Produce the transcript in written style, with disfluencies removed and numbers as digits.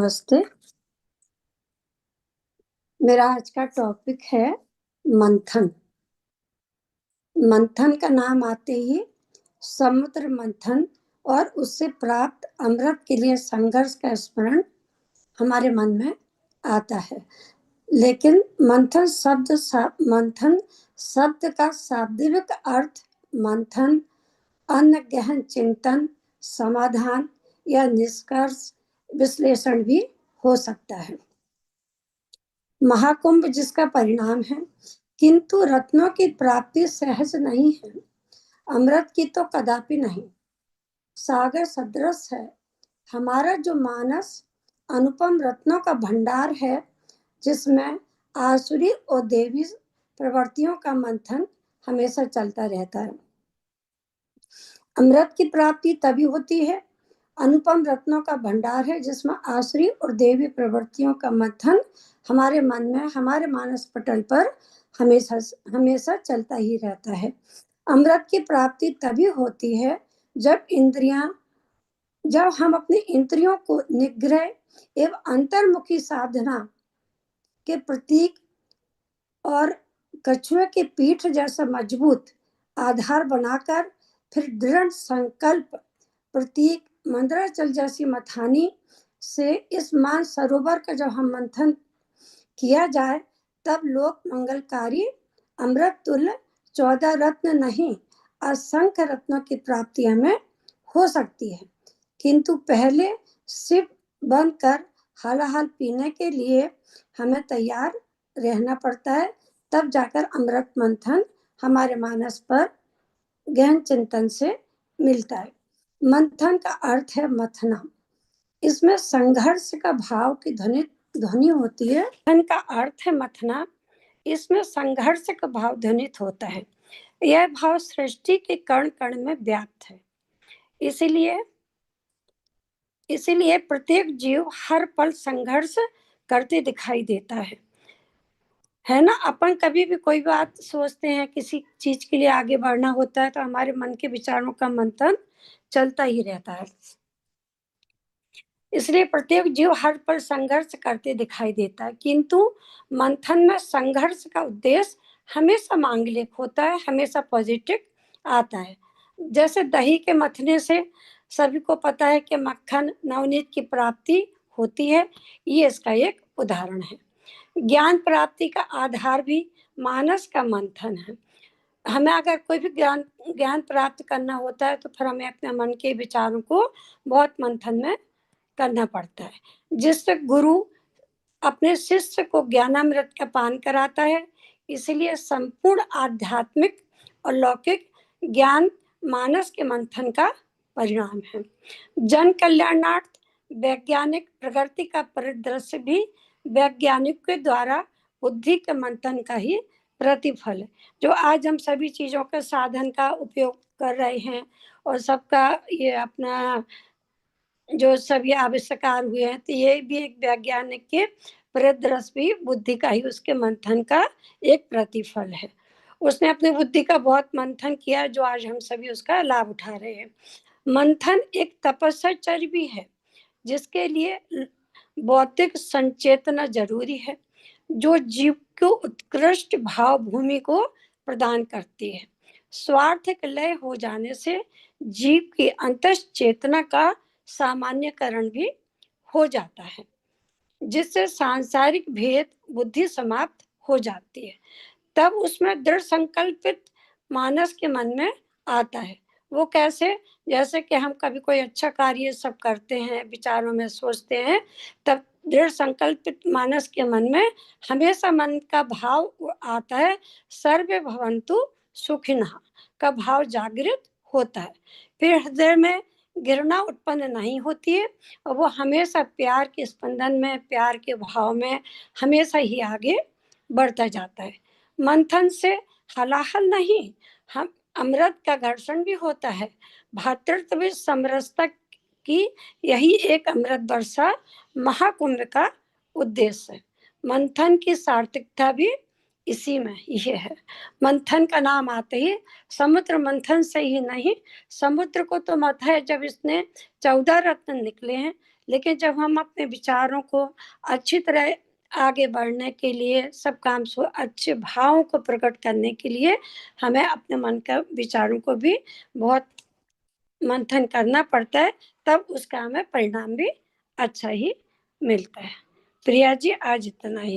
नमस्ते। मेरा आज का टॉपिक है मंथन। मंथन का नाम आते ही समुद्र मंथन और उससे प्राप्त अमृत के लिए संघर्ष का स्मरण हमारे मन में आता है। लेकिन मंथन शब्द का शाब्दिक अर्थ मंथन, अन्य गहन चिंतन, समाधान या निष्कर्ष विश्लेषण भी हो सकता है। महाकुंभ जिसका परिणाम है, किंतु रत्नों की प्राप्ति सहज नहीं है, अमृत की तो कदापि नहीं। सागर सदृश है हमारा जो मानस, अनुपम रत्नों का भंडार है, जिसमें आसुरी और देवी प्रवृत्तियों का मंथन हमेशा चलता रहता है। अमृत की प्राप्ति तभी होती है, अनुपम रत्नों का भंडार है जिसमें आसुरी और देवी प्रवृत्तियों का मंथन हमारे मन में, हमारे मानस पटल पर हमेशा हमेशा चलता ही रहता है। अमृत की प्राप्ति तभी होती है जब हम अपनी इंद्रियों को निग्रह एवं अंतर्मुखी साधना के प्रतीक और कछुए की पीठ जैसा मजबूत आधार बनाकर फिर दृढ़ संकल्प प्रतीक मंदराचल जैसी मथानी से इस मान सरोवर का जब हम मंथन किया जाए, तब लोक मंगलकारी अमृत तुल्य 14 रत्न नहीं, असंख्य रत्नों की प्राप्ति हमें हो सकती है। किंतु पहले शिव बनकर हलाहल पीने के लिए हमें तैयार रहना पड़ता है, तब जाकर अमृत मंथन हमारे मानस पर गहन चिंतन से मिलता है। मंथन का अर्थ है मथना। इसमें संघर्ष का भाव की ध्वनि होती है। मंथन का अर्थ है मथना, इसमें संघर्ष का भाव ध्वनित होता है। यह भाव सृष्टि के कण कण में व्याप्त है। इसीलिए प्रत्येक जीव हर पल संघर्ष करते दिखाई देता है ना। अपन कभी भी कोई बात सोचते हैं, किसी चीज के लिए आगे बढ़ना होता है, तो हमारे मन के विचारों का मंथन चलता ही रहता है। इसलिए प्रत्येक जीव हर पल संघर्ष करते दिखाई देता है, किंतु मंथन में संघर्ष का उद्देश्य हमेशा मांगलिक होता है, हमेशा पॉजिटिव आता है। जैसे दही के मथने से सभी को पता है कि मक्खन नवनीत की प्राप्ति होती है, ये इसका एक उदाहरण है। ज्ञान प्राप्ति का आधार भी मानस का मंथन है। हमें अगर कोई भी ज्ञान प्राप्त करना होता है, तो फिर हमें अपने मन के विचारों को बहुत मंथन में करना पड़ता है, जिससे गुरु अपने शिष्य को ज्ञानामृत का पान कराता है। इसलिए संपूर्ण आध्यात्मिक और लौकिक ज्ञान मानस के मंथन का परिणाम है। जन कल्याणार्थ वैज्ञानिक प्रगति का परिदृश्य भी वैज्ञानिक के द्वारा बुद्धि के मंथन का ही प्रतिफल है। जो आज हम सभी चीजों के साधन का उपयोग कर रहे हैं और सबका ये अपना जो सभी आविष्कार हुए हैं, तो ये भी एक वैज्ञानिक के परिदृश्य भी बुद्धि का ही, उसके मंथन का एक प्रतिफल है। उसने अपनी बुद्धि का बहुत मंथन किया, जो आज हम सभी उसका लाभ उठा रहे हैं। मंथन एक तपस्याचर्य भी है, जिसके लिए बौद्धिक संचेतना जरूरी है, जो जीव को उत्कृष्ट भाव भूमि को प्रदान करती है। स्वार्थ लय हो जाने से जीव की अंतश्चेतना का सामान्यकरण भी हो जाता है, जिससे सांसारिक भेद बुद्धि समाप्त हो जाती है। तब उसमें दृढ़ संकल्पित मानस के मन में आता है। वो कैसे? जैसे कि हम कभी कोई अच्छा कार्य सब करते हैं, विचारों में सोचते हैं, तब दृढ़ संकल्पित मानस के मन में हमेशा मन का भाव आता है, सर्वे भवन्तु सुखिनः का भाव जागृत होता है। फिर हृदय में घृणा उत्पन्न नहीं होती है, और वो हमेशा प्यार के स्पंदन में, प्यार के भाव में हमेशा ही आगे बढ़ता जाता है। मंथन से हलाहल नहीं, हम अमृत का घर्षण भी होता है। भातृत्व समरसता की यही एक अमृत वर्षा महाकुंभ का उद्देश्य है। मंथन की सार्थकता भी इसी में ये है। मंथन का नाम आते ही समुद्र मंथन से ही नहीं, समुद्र को तो मत है जब इसने 14 रत्न निकले हैं, लेकिन जब हम अपने विचारों को अच्छी तरह आगे बढ़ने के लिए सब काम सो अच्छे भावों को प्रकट करने के लिए हमें अपने मन का विचारों को भी बहुत मंथन करना पड़ता है, तब उसका हमें परिणाम भी अच्छा ही मिलता है। प्रिया जी, आज इतना ही।